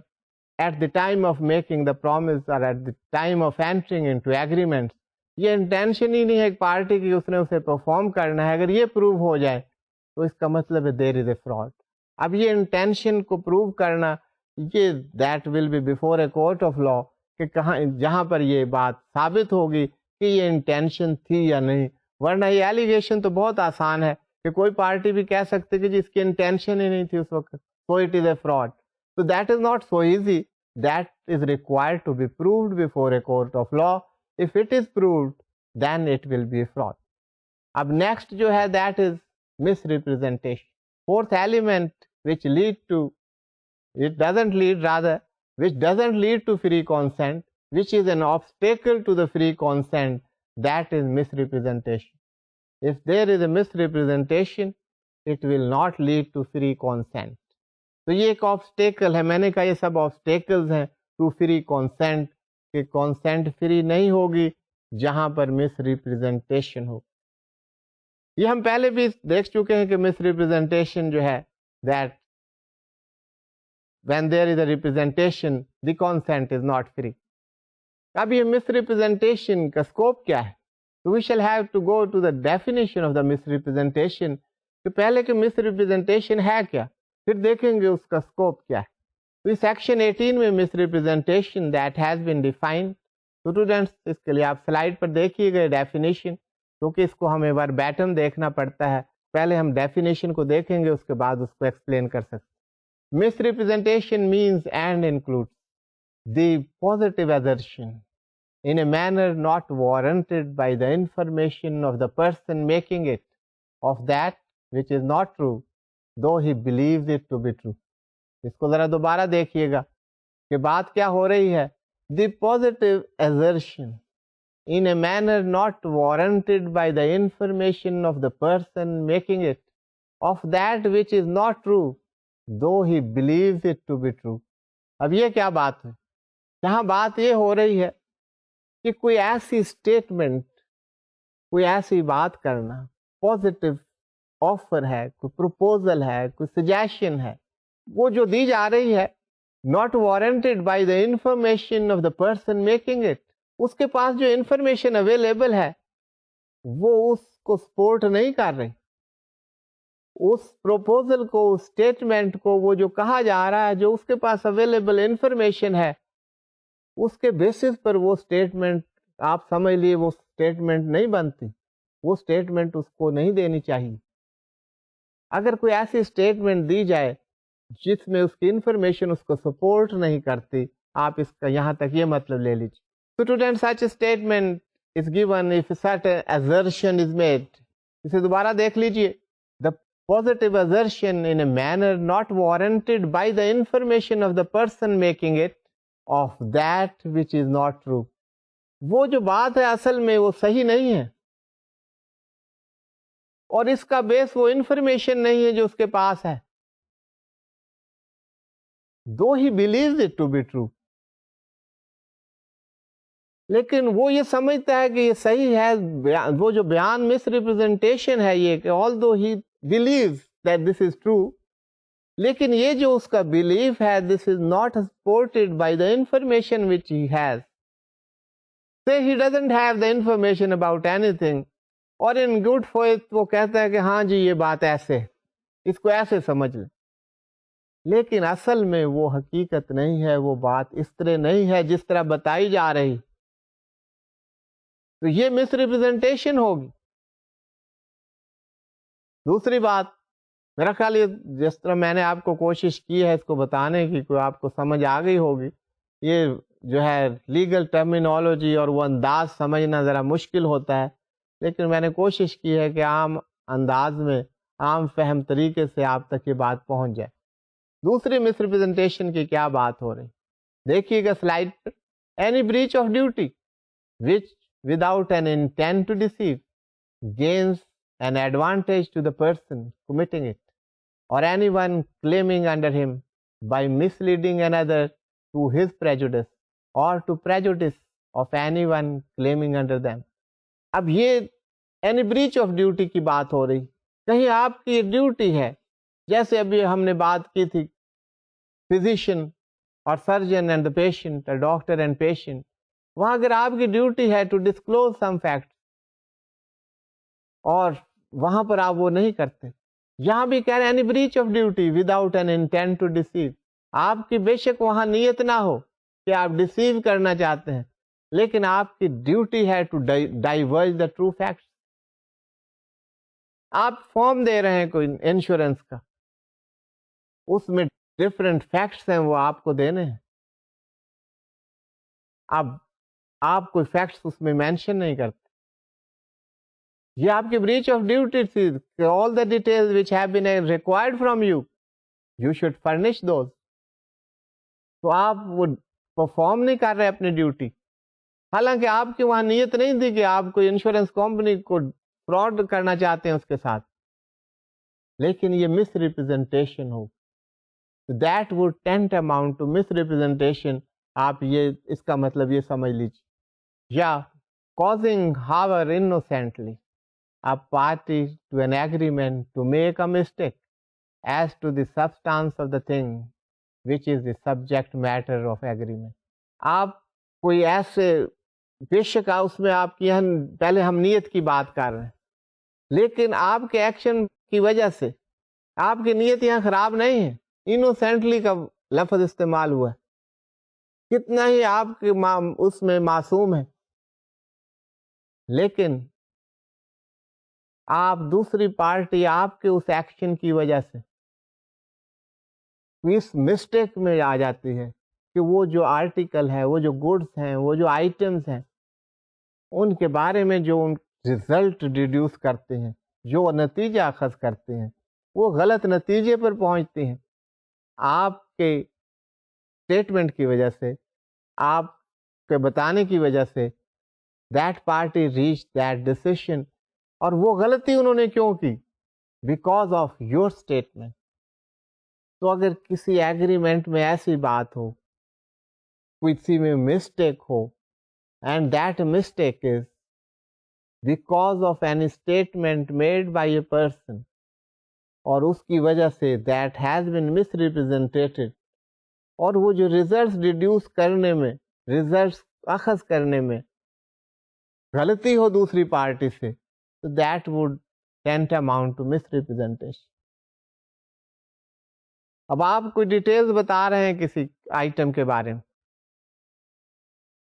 at the time of making the promise اور at the time of entering into agreement, یہ انٹینشن ہی نہیں ہے ایک پارٹی کی اس نے اسے پرفارم کرنا ہے. اگر یہ پروو ہو جائے تو اس کا مطلب ہے دیر از اے فراڈ. اب یہ انٹینشن کو پروو کرنا، یہ that will be before a court of law, کہ کہاں جہاں پر یہ بات ثابت ہوگی کہ یہ انٹینشن تھی یا نہیں. ورنہ یہ ایلیگیشن تو بہت آسان ہے کہ کوئی پارٹی بھی کہہ سکتے کہ جس کی انٹینشن ہی نہیں تھی اس وقت، so it is a fraud. So that is not so easy. That is required to be proved before a court of law. If it is proved, then it will be a fraud. اب next جو ہے that is misrepresentation. Fourth element which lead to, it doesn't lead rather, which doesn't lead to free consent, which is an obstacle to the free consent, that is misrepresentation. If there is a misrepresentation, it will not lead to free consent. تو یہ ایک obstacle ہے. میں نے کہا یہ سب obstacles ہیں to free consent, کہ کانسینٹ فری نہیں ہوگی جہاں پر مس ریپرزینٹیشن ہو. یہ ہم پہلے بھی دیکھ چکے ہیں کہ مس ریپرزینٹیشن جو ہے that when there is a representation the consent is not free. اب یہ مس ریپرزینٹیشن کا اسکوپ کیا ہے؟ We shall have to go to the definition of the misrepresentation. کہ پہلے کہ مس ریپرزینٹیشن ہے کیا، پھر دیکھیں گے اس کا اسکوپ کیا ہے. تو اس سیکشن 18 میں misrepresentation that has been defined. Students اس کے لیے آپ سلائڈ پر دیکھیے گئے ڈیفینیشن، کیونکہ اس کو ہمیں وربیٹم دیکھنا پڑتا ہے. پہلے ہم ڈیفینیشن کو دیکھیں گے، اس کے بعد اس کو ایکسپلین کر سکتے. Misrepresentation means and includes the positive assertion in a manner not warranted by the information of the person making it of that which is not true, though he believes it to be true. اس کو ذرا دوبارہ دیکھیے گا کہ بات کیا ہو رہی ہے. The positive assertion in a manner not warranted by the information of the person making it of that which is not true, though he believes it to be true. اب یہ کیا بات ہے؟ یہاں بات یہ ہو رہی ہے کہ کوئی ایسی اسٹیٹمنٹ، کوئی ایسی بات کرنا، پازیٹیو آفر ہے، کوئی پروپوزل ہے، کوئی سجیشن ہے، وہ جو دی جا رہی ہے not warranted by the information of the person making it. اس کے پاس جو انفارمیشن اویلیبل ہے وہ اس کو سپورٹ نہیں کر رہی، اس پروپوزل کو، اس اسٹیٹمنٹ کو، وہ جو کہا جا رہا ہے، جو اس کے پاس اویلیبل انفارمیشن ہے، اس کے بیسس پر وہ اسٹیٹمنٹ آپ سمجھ لیے وہ اسٹیٹمنٹ نہیں بنتی، وہ اسٹیٹمنٹ اس کو نہیں دینی چاہیے. اگر کوئی ایسی اسٹیٹمنٹ دی جائے جس میں اس کی انفارمیشن اس کو سپورٹ نہیں کرتی، آپ اس کا یہاں تک یہ مطلب لے لیجیے. Student such statement is given if such assertion is made. اسے دوبارہ دیکھ لیجیے. دا positive assertion in a manner not warranted by the information of the person making it of that which is not true. وہ جو بات ہے اصل میں وہ صحیح نہیں ہے، اور اس کا بیس وہ انفارمیشن نہیں ہے جو اس کے پاس ہے. Though he believes it to be true, لیکن وہ یہ سمجھتا ہے کہ یہ صحیح ہے. وہ جو بیان مس ریپرزینٹیشن ہے یہ کہ although he believes that this is true, لیکن یہ جو اس کا بلیف ہے this is not supported by the information which he has. Say he doesn't have the information about anything, اور in good faith وہ کہتا ہے کہ ہاں جی یہ بات ایسے، اس کو ایسے سمجھ لیں، لیکن اصل میں وہ حقیقت نہیں ہے، وہ بات اس طرح نہیں ہے جس طرح بتائی جا رہی، تو یہ مس ریپرزینٹیشن ہوگی. دوسری بات میرا خیال یہ جس طرح میں نے آپ کو کوشش کی ہے اس کو بتانے کی، کوئی آپ کو سمجھ آ گئی ہوگی. یہ جو ہے لیگل ٹرمینالوجی اور وہ انداز سمجھنا ذرا مشکل ہوتا ہے، لیکن میں نے کوشش کی ہے کہ عام انداز میں، عام فہم طریقے سے آپ تک یہ بات پہنچ جائے. دوسری مس ریپرزینٹیشن کی کیا بات ہو رہی دیکھیے گا سلائڈ پر. Any breach of duty which without an intent to deceive gains an advantage to the person committing it or anyone claiming under him by misleading another to his prejudice or to prejudice of anyone claiming under them. اب یہ any breach of duty کی بات ہو رہی، کہیں آپ کی duty ہے، جیسے ابھی ہم نے بات کی تھی فزیشین اور surgeon and the patient, doctor and patient, وہاں اگر آپ کی ڈیوٹی ہے ٹو ڈسکلوز سم فیکٹ اور وہاں پر آپ وہ نہیں کرتے، یہاں بھی کہہ رہے ہیں any breach of duty without an intent to deceive. آپ کی بے شک وہاں نیت نہ ہو کہ آپ ڈیسیو کرنا چاہتے ہیں، لیکن آپ کی ڈیوٹی ہے to divulge the true facts. آپ فارم دے رہے ہیں کوئی انشورنس کا، اس میں ڈفرینٹ فیکٹس ہیں، وہ آپ کو دینے ہیں. اب آپ کوئی فیکٹس اس میں مینشن نہیں کرتے، یہ آپ کی بریچ آف ڈیوٹی تھی کہ all the details which have been required from you you should furnish those. تو آپ وہ پرفارم نہیں کر رہے اپنی ڈیوٹی، حالانکہ آپ کی وہاں نیت نہیں تھی کہ آپ کوئی انشورنس کمپنی کو فراڈ کرنا چاہتے ہیں اس کے ساتھ، لیکن یہ مس ریپرزینٹیشن ہو. That would tantamount to misrepresentation. آپ یہ اس کا مطلب یہ سمجھ لیجیے. یا causing however innocently a party to an agreement to make a mistake as to the substance of the thing which is the subject matter of agreement. آپ کوئی ایسے بے شک اس میں آپ کی پہلے ہم نیت کی بات کر رہے ہیں، لیکن آپ کے ایکشن کی وجہ سے آپ کی نیت یہاں خراب نہیں ہے. انوسینٹلی کا لفظ استعمال ہوا ہے، کتنا ہی آپ کے اس میں معصوم ہے، لیکن آپ دوسری پارٹی آپ کے اس ایکشن کی وجہ سے اس مسٹیک میں آ جاتی ہے کہ وہ جو آرٹیکل ہے، وہ جو گڈس ہیں، وہ جو آئٹمس ہیں، ان کے بارے میں جو ریزلٹ ڈیڈیوس کرتے ہیں، جو نتیجہ اخذ کرتے ہیں، وہ غلط نتیجے پر پہنچتے ہیں. آپ کے اسٹیٹمنٹ کی وجہ سے، آپ کے بتانے کی وجہ سے that party reached that decision. اور وہ غلطی انہوں نے کیوں کی؟ Because of your statement. تو اگر کسی ایگریمنٹ میں ایسی بات ہو، کسی میں mistake who, and that mistake is because of any statement made by a person, اور اس کی وجہ سے that has been misrepresented, اور وہ جو ریزلٹس ڈیڈیوس کرنے میں، ریزلٹس اخذ کرنے میں غلطی ہو دوسری پارٹی سے، تو that would tantamount to misrepresentation. اب آپ کوئی ڈیٹیلز بتا رہے ہیں کسی آئٹم کے بارے میں،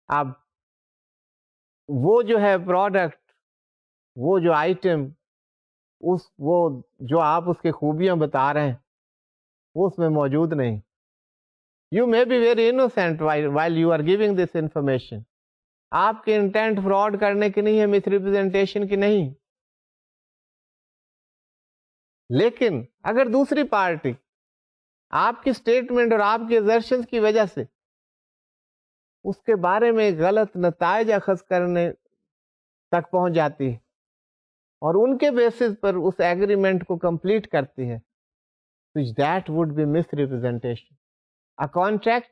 اب وہ جو ہے پروڈکٹ، وہ جو آئٹم، وہ جو آپ اس کی خوبیاں بتا رہے ہیں وہ اس میں موجود نہیں. You may be very innocent while you are giving this information. آپ کے انٹینٹ فراڈ کرنے کی نہیں ہے، مس ریپرزینٹیشن کی نہیں. لیکن اگر دوسری پارٹی آپ کی اسٹیٹمنٹ اور آپ کے ایزرشنز کی وجہ سے اس کے بارے میں غلط نتائج اخذ کرنے تک پہنچ جاتی ہے اور ان کے بیسس پر اس ایگریمنٹ کو کمپلیٹ کرتی ہے، تو that would be misrepresentation. A contract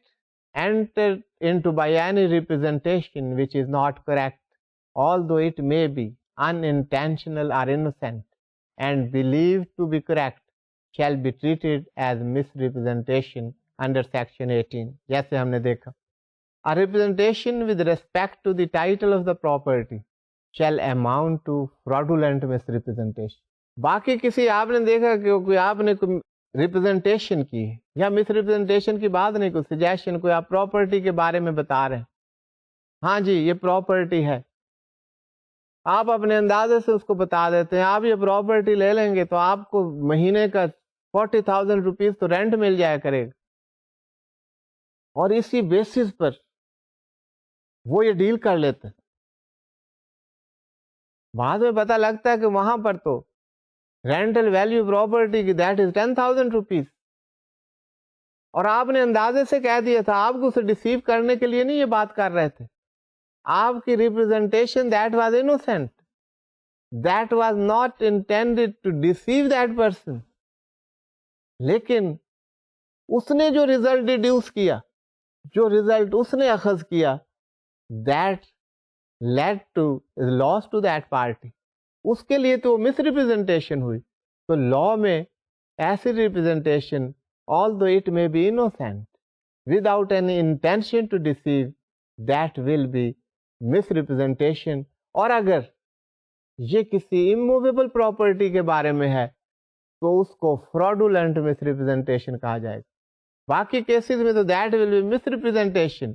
entered into by any representation which is not correct, although it may be unintentional or innocent and believed to be correct, shall be treated as misrepresentation under section 18. جیسے ہم نے دیکھا، a representation with respect to the title of the property shall amount to fraudulent misrepresentation. باقی کسی آپ نے دیکھا کہ کوئی آپ نے کوئی ریپرزینٹیشن کی یا مس ریپرزینٹیشن کی بات نہیں، کوئی سجیشن، کوئی آپ پراپرٹی کے بارے میں بتا رہے ہیں، ہاں جی یہ پراپرٹی ہے، آپ اپنے اندازے سے اس کو بتا دیتے ہیں آپ یہ پراپرٹی لے لیں گے تو آپ کو مہینے کا 40,000 روپیز تو رینٹ مل جایا کرے گا، اور اسی بیسس پر وہ یہ ڈیل کر لیتے ہیں. بعد میں پتہ لگتا ہے کہ وہاں پر تو رینٹل ویلیو پراپرٹی کی دیٹ از 10,000 روپیز، اور آپ نے اندازے سے کہہ دیا تھا، آپ کو اسے ڈیسیو کرنے کے لیے نہیں یہ بات کر رہے تھے. آپ کی representation that was innocent, that was not intended to deceive that person. لیکن اس نے جو ریزلٹ ڈیڈیوس کیا، جو ریزلٹ اس نے اخذ کیا، that lead to loss to that party. اس کے لیے تو مس ریپرزینٹیشن ہوئی. تو لا میں ایسی representation although it may be innocent without any intention to deceive, that will be misrepresentation. اور اگر یہ کسی immovable property کے بارے میں ہے تو اس کو fraudulent misrepresentation کہا جائے گا. باقی کیسز میں تو that will be misrepresentation،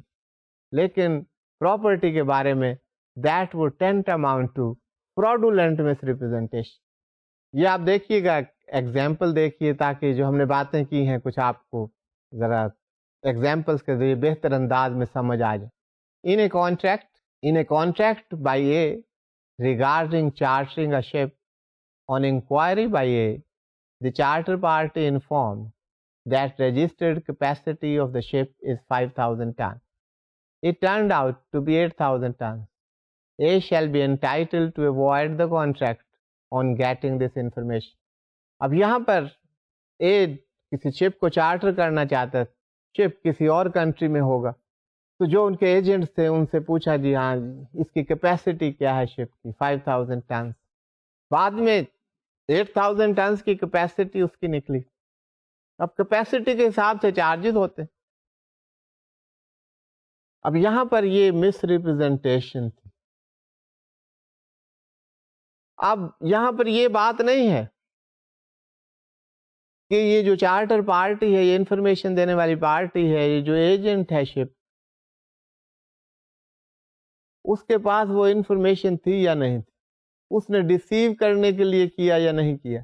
لیکن property کے بارے میں that would tend to amount to fraudulent misrepresentation. یہ آپ دیکھیے گا، ایگزامپل دیکھیے تاکہ جو ہم نے باتیں کی ہیں کچھ آپ کو ذرا ایگزامپلس کے ذریعے بہتر انداز میں سمجھ آ جائے. In a contract by A regarding chartering a ship, on inquiry by A, the charter party informed that registered capacity of the ship is 5,000 tons. It turned out to be 8,000 tons. A shall be entitled to avoid the contract on getting this information. اب یہاں پر اے کسی شپ کو charter کرنا چاہتا ہے، شپ کسی اور country میں ہوگا، تو جو ان کے ایجنٹس تھے ان سے پوچھا جی ہاں اس کی کیپیسٹی کیا ہے شپ کی، 5,000 ٹنس. بعد میں 8,000 ٹنس کی کیپیسٹی اس کی نکلی. اب کیپیسٹی کے حساب سے چارجز ہوتے. اب یہاں پر یہ مس ریپرزینٹیشن تھی. اب یہاں پر یہ بات نہیں ہے کہ یہ جو چارٹر پارٹی ہے، یہ انفارمیشن دینے والی پارٹی ہے، یہ جو ایجنٹ ہے شپ، اس کے پاس وہ انفارمیشن تھی یا نہیں تھی، اس نے ڈیسیو کرنے کے لیے کیا یا نہیں کیا،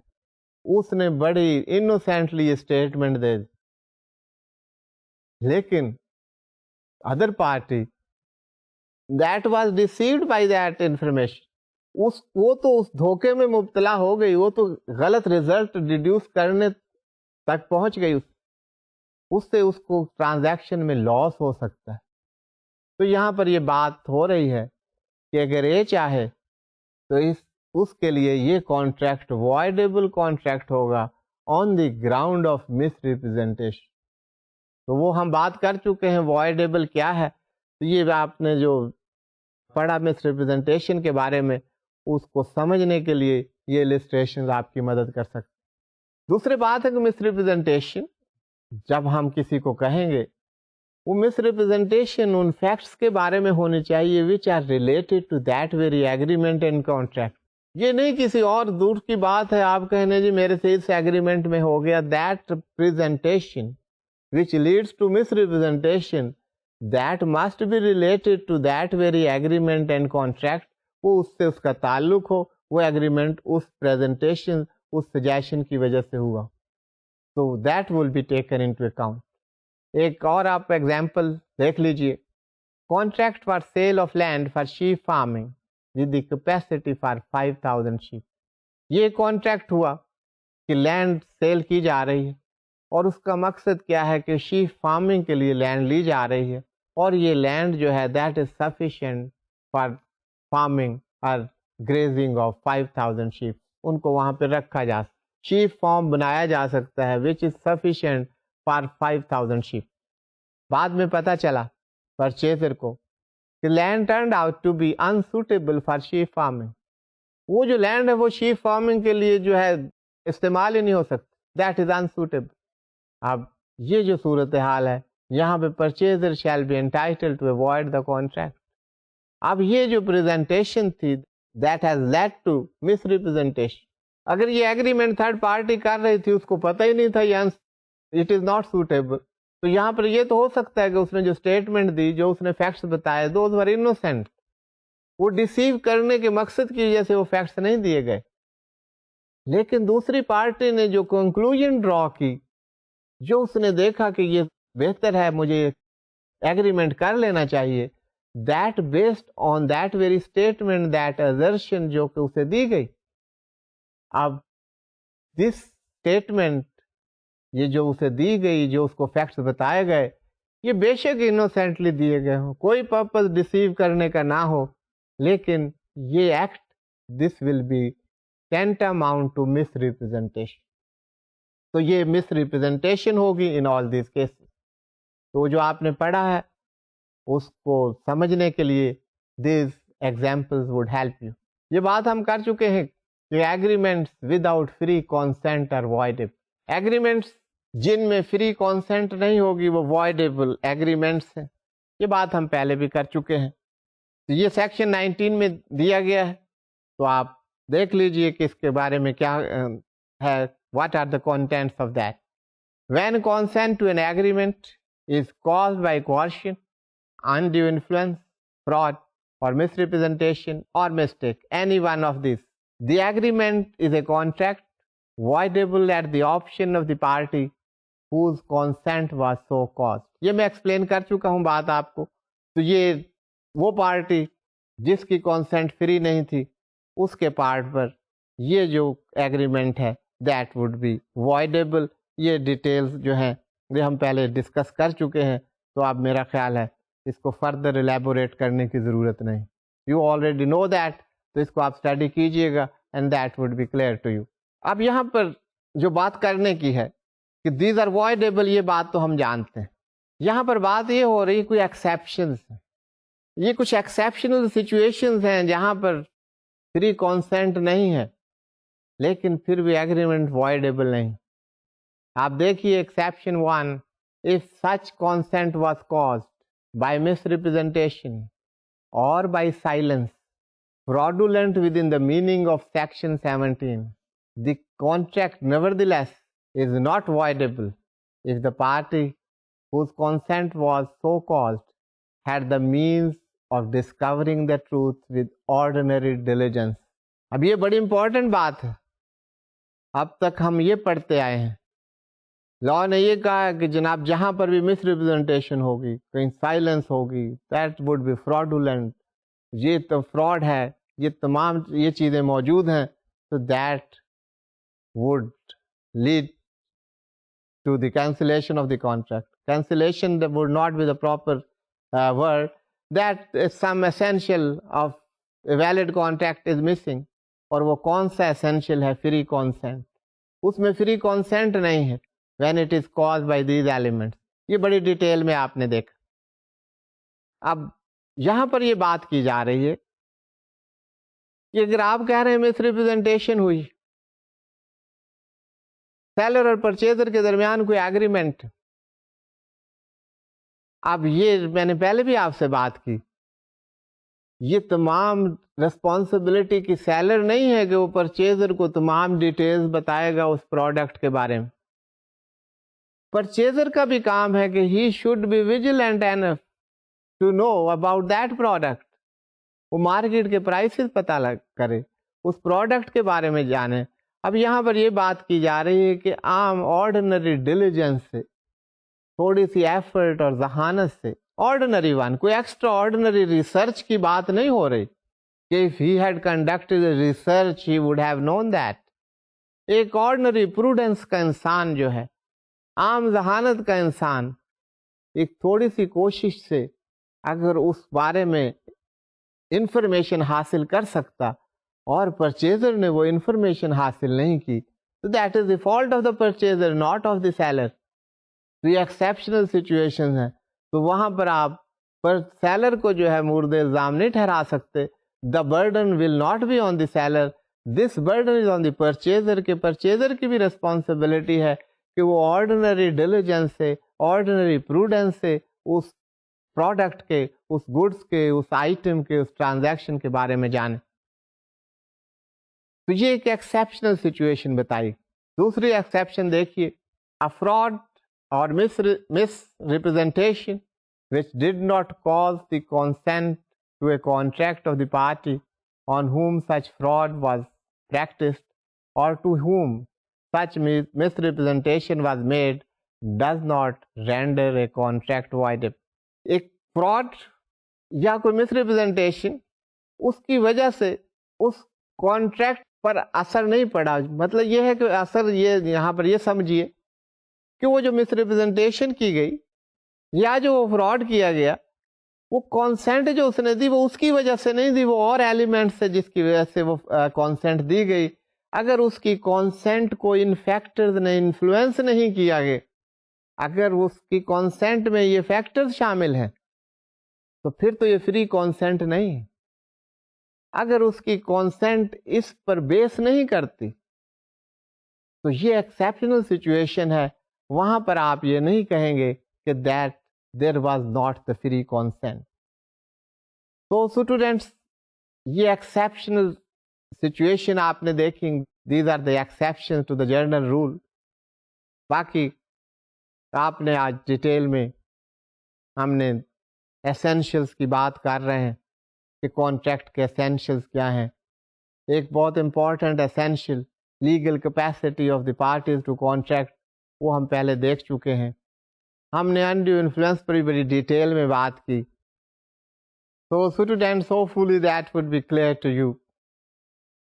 اس نے بڑی انوسینٹلی یہ اسٹیٹمنٹ دے دی. لیکن other party that was deceived by that information, وہ تو اس دھوکے میں مبتلا ہو گئی، وہ تو غلط ریزلٹ ڈیڈیوس کرنے تک پہنچ گئی، اس سے اس کو ٹرانزیکشن میں لاس ہو سکتا ہے. تو یہاں پر یہ بات ہو رہی ہے کہ اگر اے چاہے تو اس کے لیے یہ کانٹریکٹ وائڈیبل کانٹریکٹ ہوگا on the ground of misrepresentation. تو وہ ہم بات کر چکے ہیں وائڈیبل کیا ہے. تو یہ آپ نے جو پڑھا مس ریپرزنٹیشن کے بارے میں، اس کو سمجھنے کے لیے یہ السٹریشن آپ کی مدد کر سکتے. دوسری بات ہے کہ مس ریپرزنٹیشن جب ہم کسی کو کہیں گے، وہ مس ریپرزنٹیشن ان فیکٹس کے بارے میں ہونی چاہیے which are related to that very agreement and contract. یہ نہیں کسی اور دور کی بات ہے آپ کہنے جی میرے سے اس ایگریمنٹ میں ہو گیا. That presentation which leads to misrepresentation that must be related to that very agreement and contract. وہ اس سے اس کا تعلق ہو، وہ ایگریمنٹ اس پریزنٹیشن اس سجیشن کی وجہ سے ہوا. So that will be taken into account. ایک اور آپ ایگزامپل دیکھ لیجئے. Contract for sale of land for sheep farming with the capacity for 5,000 sheep. یہ کانٹریکٹ ہوا کہ لینڈ سیل کی جا رہی ہے اور اس کا مقصد کیا ہے کہ شیپ فارمنگ کے لیے لینڈ لی جا رہی ہے، اور یہ لینڈ جو ہے that is sufficient for farming اور گریزنگ آف 5,000 شیپ. ان کو وہاں پہ رکھا جا سکتا، شیپ فارم بنایا جا سکتا ہے which is sufficient for 5,000 sheep. بعد میں پتہ چلا پرچیزر کو کہ land turned out to be unsuitable for sheep farming. وہ جو لینڈ ہے وہ شیپ فارمنگ کے لیے جو ہے استعمال ہی نہیں ہو سکتا، دیٹ از انسوٹیبل. اب یہ جو صورتحال ہے یہاں پہ purchaser shall be entitled to avoid the contract. اب یہ جو پریزنٹیشن تھی that has led to misrepresentation. اگر یہ ایگریمنٹ تھرڈ پارٹی کر رہی تھی، اس کو پتہ ہی نہیں تھا یہ اٹ از ناٹ سوٹیبل، تو یہاں پر یہ تو ہو سکتا ہے کہ اس نے جو اسٹیٹمنٹ دی، جو اس نے فیکٹس بتائے، دوز ور انوسینٹ. وہ ڈیسیو کرنے کے مقصد کی وجہ سے وہ فیکٹس نہیں دیے گئے. لیکن دوسری پارٹی نے جو کنکلوژن ڈرا کی، جو اس نے دیکھا کہ یہ بہتر ہے مجھے ایگریمنٹ کر لینا چاہیے، that based on that very statement that assertion جو کہ اسے دی گئی. اب دس اسٹیٹمنٹ یہ جو اسے دی گئی، جو اس کو فیکٹس بتائے گئے، یہ بے شک انوسینٹلی دیے گئے ہوں، کوئی پرپز ڈیسیو کرنے کا نہ ہو، لیکن یہ act this will be tantamount to misrepresentation. تو یہ مس ریپرزنٹیشن ہوگی ان آل دیز کیسز. تو جو آپ نے پڑھا ہے اس کو سمجھنے کے لیے these examples would help you. یہ بات ہم کر چکے ہیں کہ agreements without free consent are voidable. Agreements جن میں فری کانسینٹ نہیں ہوگی وہ وائڈیبل ایگریمنٹس ہیں. یہ بات ہم پہلے بھی کر چکے ہیں. تو یہ سیکشن 19 میں دیا گیا ہے، تو آپ دیکھ لیجئے کہ اس کے بارے میں کیا ہے. What are the contents of that? When consent to an agreement is caused by coercion, undue influence, fraud, or misrepresentation or mistake, any one of these, the agreement is a contract voidable at the option of the party whose consent was so caused. یہ میں explain کر چکا ہوں بات آپ کو. تو یہ وہ پارٹی جس کی کانسینٹ فری نہیں تھی، اس کے پارٹ پر یہ جو ایگریمنٹ ہے دیٹ وڈ بی وائڈیبل. یہ ڈیٹیلز جو ہیں یہ ہم پہلے ڈسکس کر چکے ہیں، تو اب میرا خیال ہے اس کو فردر ایلیبوریٹ کرنے کی ضرورت نہیں. یو آلریڈی نو دیٹ، تو اس کو آپ اسٹڈی کیجئے گا and that would be clear to you. اب یہاں پر جو بات کرنے کی ہے کہ دیز آر وائڈیبل، یہ بات تو ہم جانتے ہیں. یہاں پر بات یہ ہو رہی کوئی ایکسیپشنز ہیں. یہ کچھ ایکسیپشنل سچویشنز ہیں جہاں پر فری کانسینٹ نہیں ہے لیکن پھر بھی ایگریمنٹ وائڈیبل نہیں. آپ دیکھیے exception 1، if such consent was caused by misrepresentation or by silence fraudulent within the meaning of section 17, the contract nevertheless is not voidable if the party whose consent was so caused had the means of discovering the truth with ordinary diligence. اب یہ بڑی important بات ہے. اب تک ہم یہ پڑھتے آئے ہیں، لا نے یہ کہا کہ جناب جہاں پر بھی مس ریپرزنٹیشن ہوگی، کہیں سائلنس ہوگی، دیٹ وڈ بی fraudulent، یہ تو فراڈ ہے، یہ تمام یہ چیزیں موجود ہیں، تو that would lead to the cancellation of the contract. Cancellation would not be the proper word, that some essential of a valid contract is missing. اور وہ کون سا essential ہے؟ Free consent. اس میں فری کانسینٹ نہیں ہے when it is caused by these elements. یہ بڑی ڈیٹیل میں آپ نے دیکھا. اب یہاں پر یہ بات کی جا رہی ہے کہ اگر آپ کہہ رہے ہیں مس ریپرزینٹیشن ہوئی، سیلر اور پرچیزر کے درمیان کوئی ایگریمنٹ، اب یہ میں نے پہلے بھی آپ سے بات کی، یہ تمام ریسپانسبلٹی کی سیلر نہیں ہے کہ وہ پرچیزر کو تمام ڈیٹیلز بتائے گا اس پروڈکٹ کے بارے میں. پرچیزر کا بھی کام ہے کہ he should be vigilant enough to know about that product. وہ مارکیٹ کے پرائسز پتہ کرے، اس پروڈکٹ کے بارے میں جانے. اب یہاں پر یہ بات کی جا رہی ہے کہ عام آرڈنری ڈیلیجنس سے، تھوڑی سی ایفرٹ اور ذہانت سے، آرڈنری ون، کوئی ایکسٹرا آرڈنری ریسرچ کی بات نہیں ہو رہی کہ if he had conducted a research he would have known that. ایک آرڈنری پروڈنس کا انسان جو ہے، عام ذہانت کا انسان، ایک تھوڑی سی کوشش سے اگر اس بارے میں انفارمیشن حاصل کر سکتا اور پرچیزر نے وہ انفارمیشن حاصل نہیں کی، تو that is the fault of the purchaser not of the seller. تو یہ ایکسیپشنل سچویشن ہے، تو وہاں پر آپ پر سیلر کو جو ہے مورد الزام نہیں ٹھہرا سکتے. The burden will not be on the seller, this burden is on the purchaser. کے پرچیزر کی بھی ریسپانسبلٹی ہے کہ وہ آرڈنری ڈیلیجنس سے، آرڈنری پروڈنس سے اس پروڈکٹ کے، اس گڈس کے، اس آئٹم کے، اس ٹرانزیکشن کے بارے میں جانے. تو یہ ایک ایکسیپشنل سچویشن بتائی. دوسری ایکسیپشن دیکھیے، افراڈ اور مس representation which did not cause the consent to a contract of the party on whom such fraud was practiced or to whom such misrepresentation was made does not render a contract void. ایک fraud یا کوئی مس representation, اس کی وجہ سے اس contract پر اثر نہیں پڑا. مطلب یہ ہے کہ اثر یہ یہاں پر یہ سمجھیے کہ وہ جو مس ریپرزینٹیشن کی گئی یا جو وہ فراڈ کیا گیا، وہ کانسینٹ جو اس نے دی وہ اس کی وجہ سے نہیں دی، وہ اور ایلیمنٹ سے جس کی وجہ سے وہ کانسینٹ دی گئی. اگر اس کی کانسینٹ کو انفیکٹرز نے انفلوئنس نہیں کیا گیا، اگر اس کی کانسینٹ میں یہ فیکٹرز شامل ہیں، تو پھر تو یہ فری کانسینٹ نہیں ہے. اگر اس کی کانسینٹ اس پر بیس نہیں کرتی تو یہ ایکسیپشنل سچویشن ہے. وہاں پر آپ یہ نہیں کہیں گے کہ that there was not the free consent. تو اسٹوڈینٹس، یہ ایکسیپشنل سچویشن آپ نے دیکھی، these are the exceptions to the general rule. باقی آپ نے آج ڈیٹیل میں ہم نے ایسینشلس کی بات کر رہے ہیں کہ کانٹریکٹ کے ایسینشلس کیا ہیں. ایک بہت important essential, legal capacity of the parties to contract, وہ ہم پہلے دیکھ چکے ہیں. ہم نے انڈیو انفلوئنس پر بھی بڑی ڈیٹیل میں بات کی. تو students, hopefully that would be clear to you.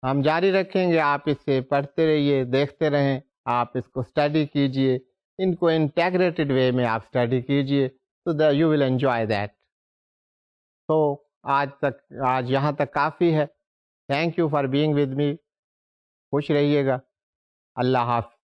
ہم جاری رکھیں گے، آپ اس سے پڑھتے رہیے، دیکھتے رہیں، آپ اس کو اسٹڈی کیجئے، ان کو انٹیگریٹڈ وے میں آپ اسٹڈی کیجئے، تو یو ول انجوائے دیٹ. تو آج یہاں تک کافی ہے. Thank you for being with me. خوش رہیے گا. اللہ حافظ.